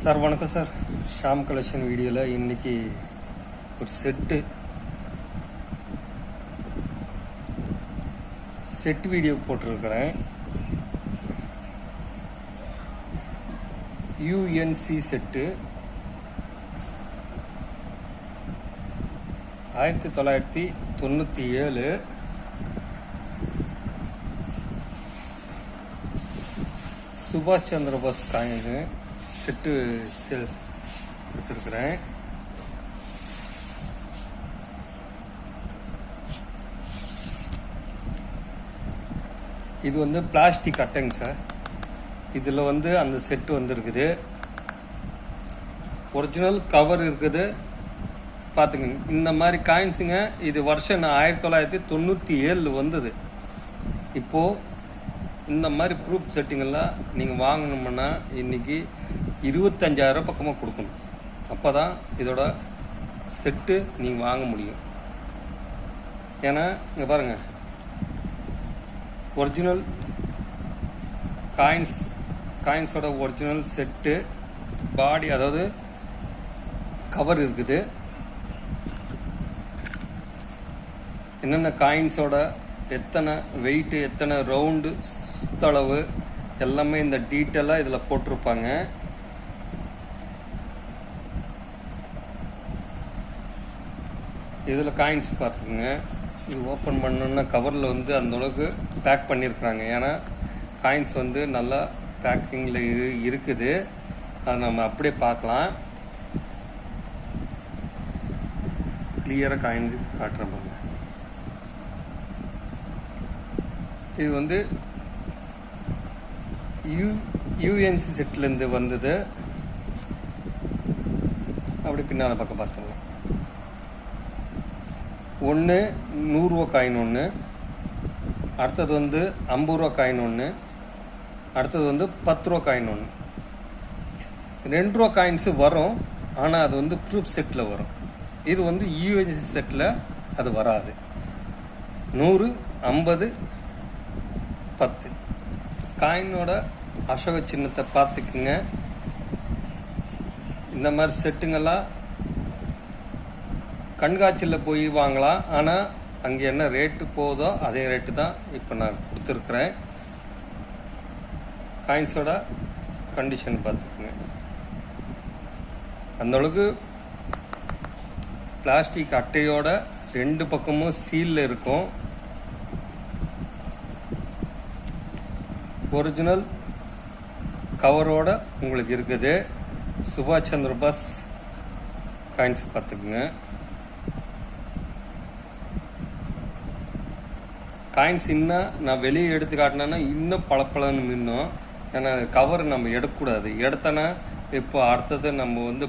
Sir வணக்கம் sir. Sham collection வீடியோவில் இன்றைக்கி ஒரு செட் வீடியோ போட்டிருக்கிறேன். யூஎன்சி செட்டு 1997 சுபாஷ் Chandra Bose coin set sales கொடுத்துருக்குறேன். இது வந்து பிளாஸ்டிக் அட்டைங்க சார். இதில் வந்து அந்த செட்டு வந்துருக்குது. ஒரிஜினல் கவர் இருக்குது பார்த்துங்க. இந்த மாதிரி காயின்ஸுங்க. இது வருஷம் 1997 வந்தது. இப்போது இந்த மாதிரி ப்ரூஃப் செட்டிங்கெல்லாம் நீங்கள் வாங்கணுமுன்னா இன்றைக்கி 25,000 பக்கமாக கொடுக்கணும். அப்போ தான் இதோட செட்டு நீங்கள் வாங்க முடியும். ஏன்னா இங்கே பாருங்கள், ஒரிஜினல் காயின்ஸோட ஒரிஜினல் செட்டு பாடி, அதாவது கவர் இருக்குது. என்னென்ன காயின்ஸோட எத்தனை வெயிட்டு, எத்தனை ரவுண்டு, சுத்தளவு எல்லாமே இந்த டீட்டெயிலாக இதில் போட்டிருப்பாங்க. இதில் காயின்ஸ் பார்த்துக்குங்க. இது ஓப்பன் பண்ணோன்னா கவரில் வந்து அந்தளவுக்கு பேக் பண்ணியிருக்கிறாங்க. ஏன்னா காயின்ஸ் வந்து நல்லா பேக்கிங்கில் இருக்குது. அதை நம்ம அப்படியே பார்க்கலாம். கிளியராக காயின்ஸ் காட்டுறோம். இது வந்து யூஎன்சி செட்லேருந்து வந்தது. அப்படி பின்னால் பக்கம் பார்த்துக்கலாம். ஒன்று 100 ரூபா காயின் ஒன்று, அடுத்தது வந்து 50 ரூபா காயின் ஒன்று, அடுத்தது வந்து 10 ரூபா காயின் ஒன்று. 2 ரூபா காயின்ஸு வரும், ஆனால் அது வந்து ப்ரூஃப் செட்டில் வரும். இது வந்து யூஎன்சி செட்டில் அது வராது. 100, 50, 10 காயினோட அசோக சின்னத்தை பார்த்துக்குங்க. இந்த மாதிரி செட்டுங்கெல்லாம் கண்காட்சியில் போய் வாங்கலாம். ஆனால் அங்கே என்ன ரேட்டு போதோ அதே ரேட்டு தான் இப்போ நான் கொடுத்துருக்குறேன். காயின்ஸோட கண்டிஷன் பார்த்துக்குங்க. அந்தளவுக்கு பிளாஸ்டிக் அட்டையோட 2 பக்கமும் சீலில் இருக்கும். ஒரிஜினல் கவரோட உங்களுக்கு இருக்குது. சுபாஷ் சந்திர போஸ் காயின்ஸ் பார்த்துக்குங்க. காயின்ஸ் இன்னும் நான் வெளியே எடுத்து காட்டினேன்னா இன்னும் பளபளன்னு மின்னும். ஏன்னா கவர் நம்ம எடுக்கக்கூடாது. எடுத்தோன்னா இப்போ அடுத்தது நம்ம வந்து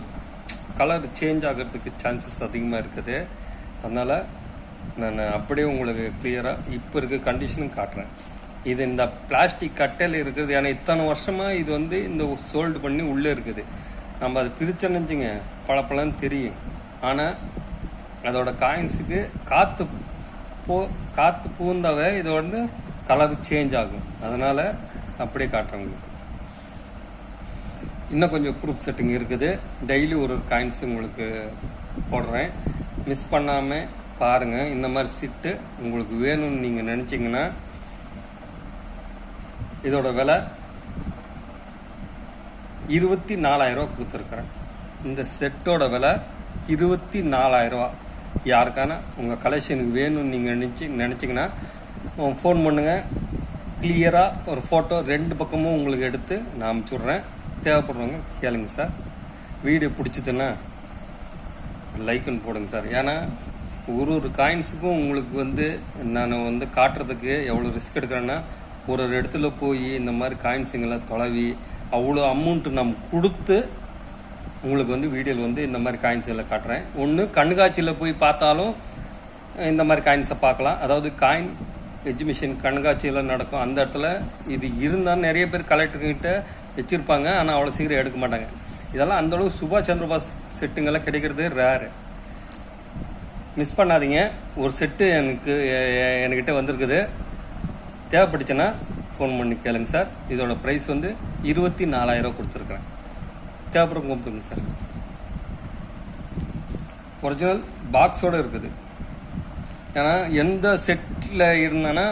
கலர் சேஞ்ச் ஆகிறதுக்கு சான்சஸ் அதிகமாக இருக்குது. அதனால் நான் அப்படியே உங்களுக்கு கிளியராக இப்போ இருக்க கண்டிஷனும் காட்டுறேன். இது இந்த பிளாஸ்டிக் கட்டையில் இருக்கிறது. ஏன்னா இத்தனை வருஷமாக இது வந்து இந்த சோல்டு பண்ணி உள்ளே இருக்குது. நம்ம அது பிரிச்சனுச்சுங்க பளபளன்னு தெரியும். ஆனால் அதோட காயின்ஸுக்கு காற்று பூந்தாவே இது வந்து கலர் சேஞ்ச் ஆகும். அதனால் அப்படியே காட்டுறவங்க. இன்னும் கொஞ்சம் ப்ரூஃப் செட்டிங் இருக்குது. டெய்லி ஒரு காயின்ஸ் உங்களுக்கு போடுறேன். மிஸ் பண்ணாமல் பாருங்கள். இந்த மாதிரி சிட்டு உங்களுக்கு வேணும்னு நீங்கள் நினச்சிங்கன்னா இதோட விலை 24,000 ரூபா கொடுத்துருக்குறேன். இந்த செட்டோட விலை 24,000 ரூபா. யாருக்கான உங்கள் கலெக்ஷனுக்கு வேணும்னு நீங்கள் நினச்சிங்கன்னா ஃபோன் பண்ணுங்கள். கிளியராக ஒரு ஃபோட்டோ 2 பக்கமும் உங்களுக்கு எடுத்து நான் அனுப்பிச்சுட்றேன். தேவைப்படுறவங்க கேளுங்க சார். வீடியோ பிடிச்சதுன்னா லைக்குன்னு போடுங்க சார். ஏன்னா ஒரு காயின்ஸுக்கும் உங்களுக்கு வந்து நான் வந்து காட்டுறதுக்கு எவ்வளோ ரிஸ்க் எடுக்கிறேன்னா, ஒரு இடத்துல போய் இந்த மாதிரி காயின்ஸுங்கெல்லாம் தொலைவி அவ்வளோ அமௌண்ட்டு நம்ம கொடுத்து உங்களுக்கு வந்து வீடியோவில் வந்து இந்த மாதிரி காயின்ஸ் எல்லாம் காட்டுறேன். ஒன்று கண்காட்சியில் போய் பார்த்தாலும் இந்த மாதிரி காயின்ஸை பார்க்கலாம். அதாவது காயின் எக்ஸிபிஷன் கண்காட்சியெல்லாம் நடக்கும். அந்த இடத்துல இது இருந்தால் நிறைய பேர் கலெக்டர்கிட்ட வச்சுருப்பாங்க. ஆனால் அவ்வளோ சீக்கிரம் எடுக்க மாட்டாங்க. இதெல்லாம் அந்தளவு சுபாஷ் சந்திர போஸ் செட்டுங்கெல்லாம் கிடைக்கிறது ரேரு. மிஸ் பண்ணாதீங்க. ஒரு செட்டு என்கிட்ட வந்திருக்குது. தேவைப்பட்டுச்சுன்னா ஃபோன் பண்ணி கேளுங்க சார். இதோட ப்ரைஸ் வந்து 24,000 கொடுத்துருக்குறேன். தேவைப்படும் கூப்பிடுங்க சார். ஒரிஜினல் பாக்ஸோடு இருக்குது. ஏன்னா எந்த செட்டில் இருந்தேன்னா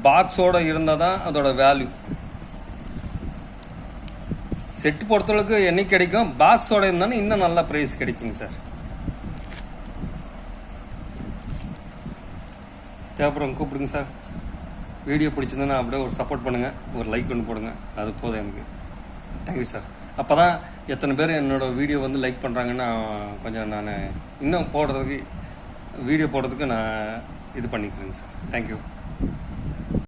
பாக்ஸோடு இருந்தால் தான் அதோட வேல்யூ. செட்டு பொறுத்தளவுக்கு என்னைக்கு கிடைக்கும், பாக்ஸோடு இருந்தாலும் இன்னும் நல்ல ப்ரைஸ் கிடைக்குங்க சார். தேவைப்படுறவங்க கூப்பிடுங்க சார். வீடியோ பிடிச்சிருந்தேன்னா அப்படியே ஒரு சப்போர்ட் பண்ணுங்கள், ஒரு லைக் ஒன்று போடுங்க, அது போதும் எனக்கு. Thank you sir. அப்போ தான் எத்தனை பேர் என்னோடய வீடியோ வந்து லைக் பண்ணுறாங்கன்னு கொஞ்சம் நான் இன்னும் வீடியோ போடுறதுக்கு நான் இது பண்ணிக்கிறேங்க சார். தேங்க்யூ.